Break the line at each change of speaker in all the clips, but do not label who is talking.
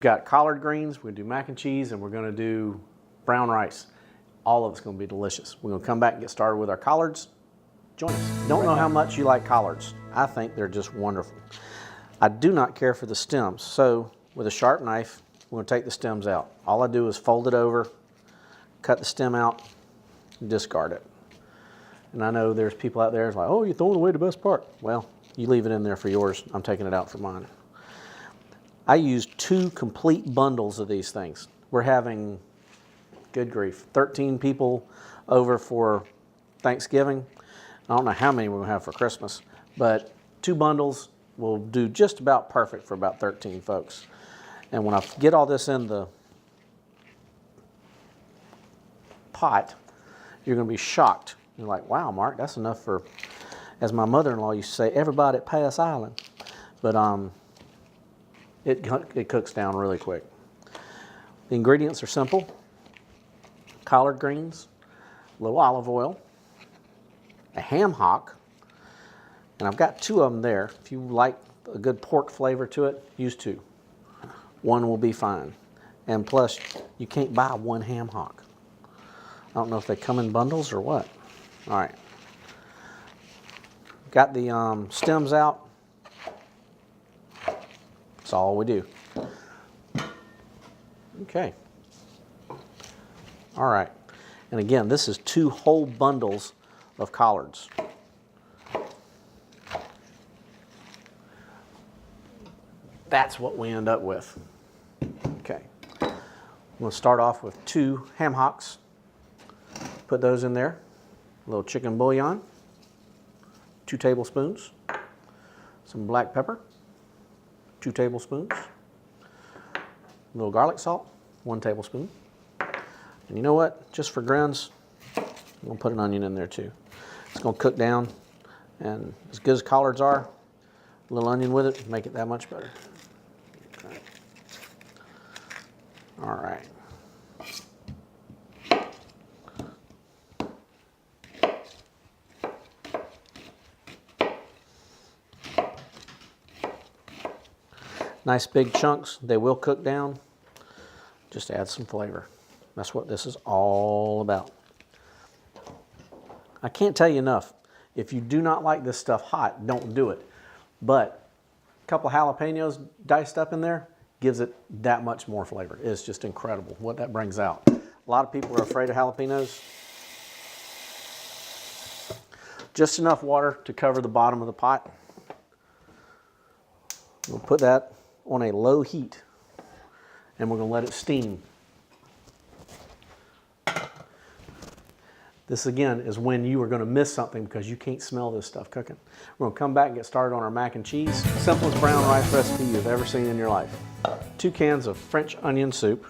got collard greens, we're gonna do mac and cheese, and we're gonna do brown rice. All of it's gonna be delicious. We're gonna come back and get started with our collards. Join us. Don't know how much you like collards. I think they're just wonderful. I do not care for the stems, so with a sharp knife, we're gonna take the stems out. All I do is fold it over, cut the stem out, and discard it. And I know there's people out there that's like, oh, you're throwing away the best part. Well, you leave it in there for yours. I'm taking it out for mine. I used 2 complete bundles of these things. We're having, good grief, 13 people over for Thanksgiving. I don't know how many we're gonna have for Christmas, but 2 bundles will do just about perfect for about 13 folks. And when I get all this in the pot, you're gonna be shocked. You're like, wow, Mark, that's enough for, as my mother-in-law used to say, everybody at Pass Island. But it cooks down really quick. The ingredients are simple. Collard greens, a little olive oil, a ham hock, and I've got 2 of them there. If you like a good pork flavor to it, use 2. 1 will be fine. And plus, you can't buy 1 ham hock. I don't know if they come in bundles or what. All right. Got the stems out. That's all we do. Okay. All right. And again, this is 2 whole bundles of collards. That's what we end up with. Okay. I'm going to start off with 2 ham hocks. Put those in there. A little chicken bouillon. 2 tablespoons. Some black pepper. 2 tablespoons. A little garlic salt, 1 tablespoon. And you know what? Just for grins, I'm gonna put an onion in there too. It's gonna cook down, and as good as collards are, a little onion with it, make it that much better. Okay. All right. Nice big chunks, they will cook down. Just add some flavor. That's what this is all about. I can't tell you enough. If you do not like this stuff hot, don't do it. But a couple of jalapenos diced up in there gives it that much more flavor. It's just incredible what that brings out. A lot of people are afraid of jalapenos. Just enough water to cover the bottom of the pot. We'll put that on a low heat, and we're going to let it steam. This again is when you are going to miss something because you can't smell this stuff cooking. We're going to come back and get started on our mac and cheese. Simplest brown rice recipe you've ever seen in your life. 2 cans of French onion soup.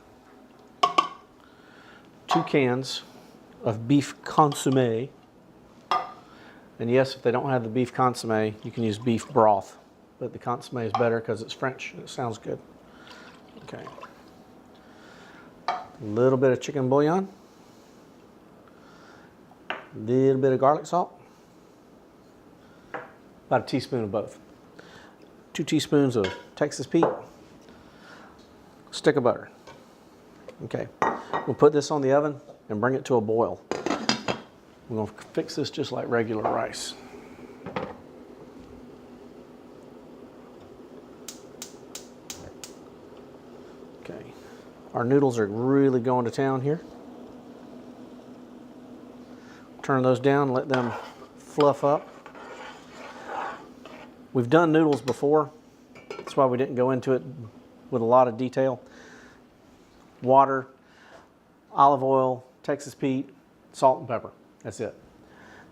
2 cans of beef consommé. And yes, if they don't have the beef consommé, you can use beef broth. But the consommé is better because it's French and it sounds good. Okay. A little bit of chicken bouillon. A little bit of garlic salt. About a teaspoon of both. 2 teaspoons of Texas Pete. Stick of butter. Okay. We'll put this on the oven and bring it to a boil. We're going to fix this just like regular rice. Okay, our noodles are really going to town here. Turn those down, let them fluff up. We've done noodles before. That's why we didn't go into it with a lot of detail. Water, olive oil, Texas Pete, salt and pepper. That's it.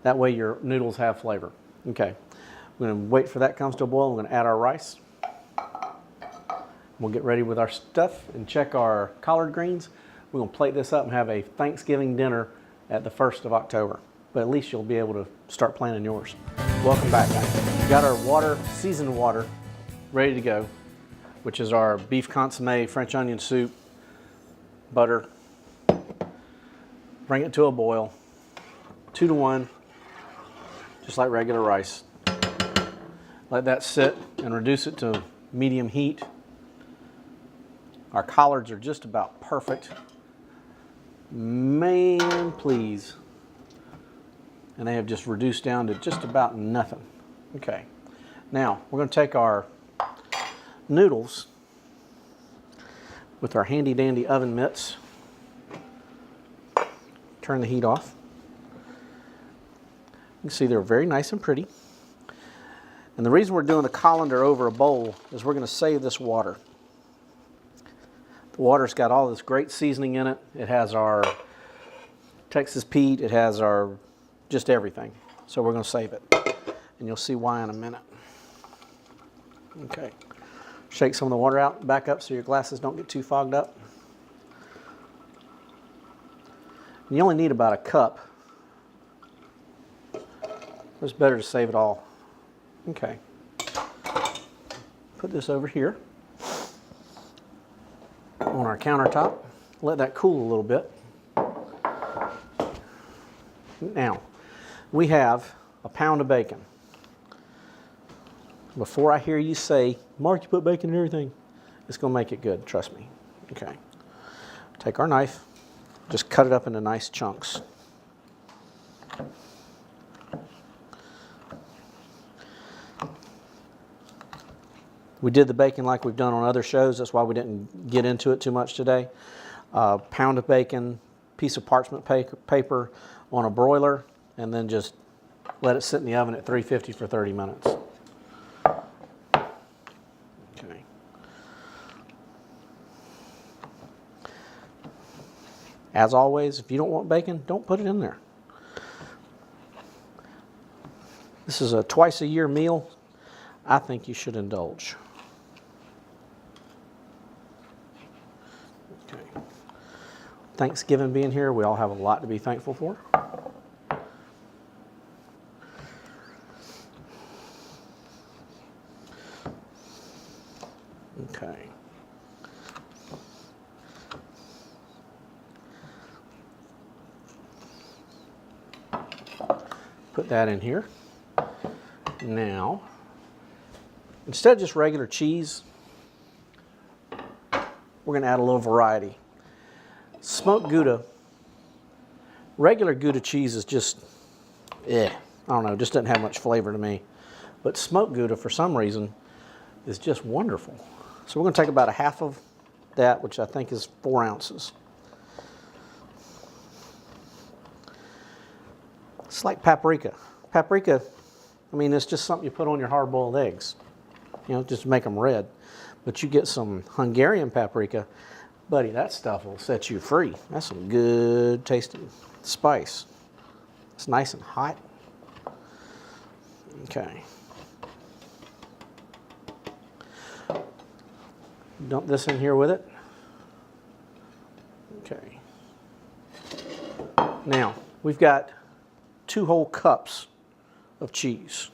That way your noodles have flavor. Okay, we're going to wait for that comes to a boil. We're going to add our rice. We'll get ready with our stuff and check our collard greens. We're going to plate this up and have a Thanksgiving dinner at the 1st of October. But at least you'll be able to start planning yours. Welcome back, guys. We got our water, seasoned water, ready to go, which is our beef consommé, French onion soup, butter. Bring it to a boil, 2 to 1, just like regular rice. Let that sit and reduce it to medium heat. Our collards are just about perfect. Man, please. And they have just reduced down to just about nothing. Okay. Now, we're going to take our noodles with our handy dandy oven mitts. Turn the heat off. You can see they're very nice and pretty. And the reason we're doing the colander over a bowl is we're going to save this water. The water's got all this great seasoning in it. It has our Texas Pete. It has our just everything. So we're going to save it. And you'll see why in a minute. Okay. Shake some of the water out, back up so your glasses don't get too fogged up. And you only need about a cup. It's better to save it all. Okay. Put this over here on our countertop. Let that cool a little bit. Now, we have a pound of bacon. Before I hear you say, Mark, you put bacon in everything, it's going to make it good, trust me. Okay. Take our knife, just cut it up into nice chunks. We did the bacon like we've done on other shows. That's why we didn't get into it too much today. Pound of bacon, piece of parchment paper on a broiler, and then just let it sit in the oven at 350 for 30 minutes. Okay. As always, if you don't want bacon, don't put it in there. This is a twice-a-year meal. I think you should indulge. Okay. Thanksgiving being here, we all have a lot to be thankful for. Okay. Put that in here. Now, instead of just regular cheese, we're going to add a little variety. Smoked Gouda, regular Gouda cheese is just, I don't know, just doesn't have much flavor to me. But smoked Gouda, for some reason, is just wonderful. So we're going to take about a half of that, which I think is 4 ounces. It's like paprika. Paprika, I mean, it's just something you put on your hard-boiled eggs, you know, just to make them red. But you get some Hungarian paprika, buddy, that stuff will set you free. That's some good tasting spice. It's nice and hot. Okay. Dump this in here with it. Okay. Now, we've got 2 whole cups of cheese.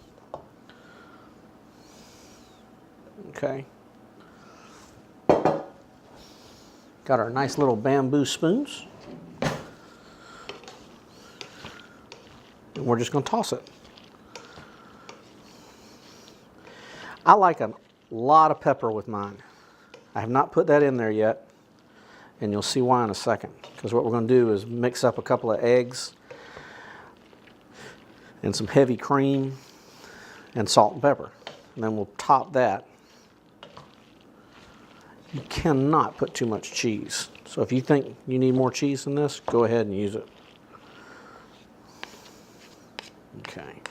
Okay. Got our nice little bamboo spoons. And we're just going to toss it. I like a lot of pepper with mine. I have not put that in there yet, and you'll see why in a second. Because what we're going to do is mix up a couple of eggs and some heavy cream and salt and pepper. And then we'll top that. You cannot put too much cheese. So if you think you need more cheese than this, go ahead and use it. Okay.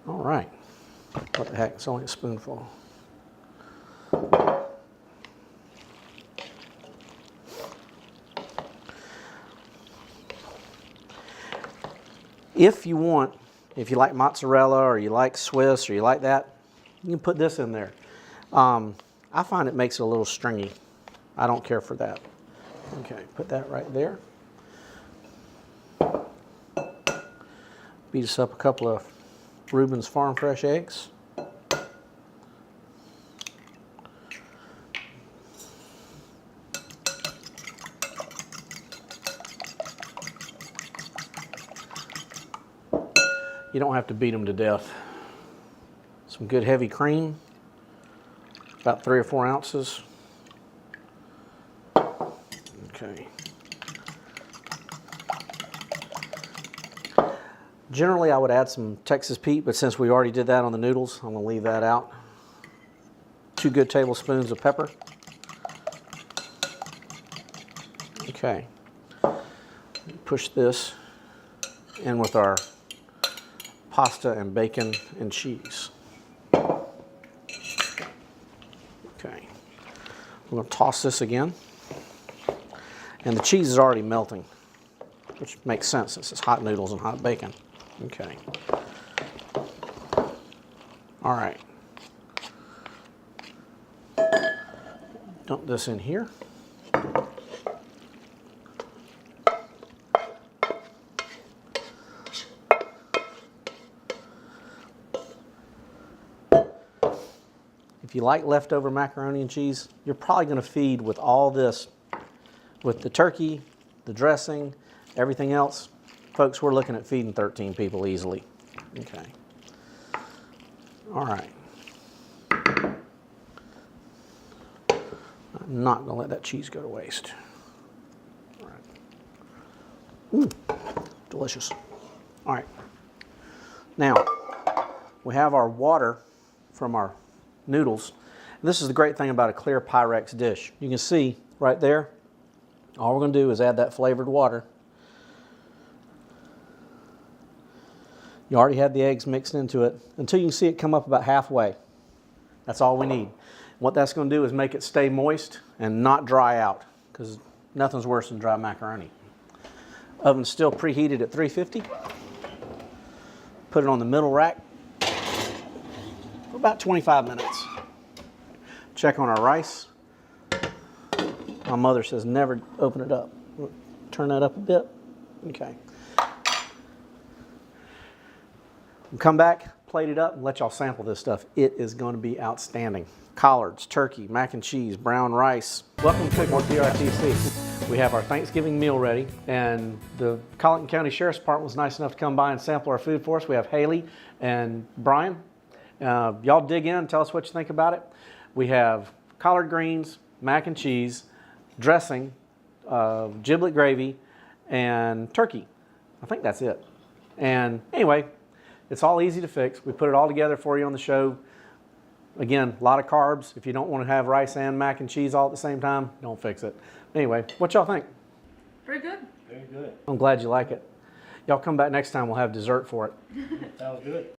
All right. What the heck? It's only a spoonful. If you want, if you like mozzarella or you like Swiss or you like that, you can put this in there. I find it makes it a little stringy. I don't care for that. Okay, put that right there. Beat us up a couple of Reuben's Farm Fresh eggs. You don't have to beat them to death. Some good heavy cream, about 3 or 4 ounces. Okay. Generally, I would add some Texas Pete, but since we already did that on the noodles, I'm going to leave that out. 2 good tablespoons of pepper. Okay. Push this in with our pasta and bacon and cheese. Okay. I'm going to toss this again. And the cheese is already melting, which makes sense since it's hot noodles and hot bacon. Okay. All right. Dump this in here. If you like leftover macaroni and cheese, you're probably going to feed with all this, with the turkey, the dressing, everything else. Folks, we're looking at feeding 13 people easily. Okay. All right. I'm not going to let that cheese go to waste. All right. Delicious. All right. Now, we have our water from our noodles. This is the great thing about a clear Pyrex dish. You can see right there, all we're going to do is add that flavored water. You already had the eggs mixed into it until you can see it come up about halfway. That's all we need. What that's going to do is make it stay moist and not dry out, because nothing's worse than dry macaroni. Oven's still preheated at 350. Put it on the middle rack for about 25 minutes. Check on our rice. My mother says never open it up. Turn that up a bit. Okay. Come back, plate it up, and let y'all sample this stuff. It is going to be outstanding. Collards, turkey, mac and cheese, brown rice. Welcome to Cookmore PRTC. We have our Thanksgiving meal ready, and the Colleton County Sheriff's Department was nice enough to come by and sample our food for us. We have Haley and Brian. Y'all dig in and tell us what you think about it. We have collard greens, mac and cheese, dressing, giblet gravy, and turkey. I think that's it. And anyway, it's all easy to fix. We put it all together for you on the show. Again, a lot of carbs. If you don't want to have rice and mac and cheese all at the same time, don't fix it. Anyway, what y'all think?
Pretty good.
Very good.
I'm glad you like it. Y'all come back next time, we'll have dessert for it.
Sounds good.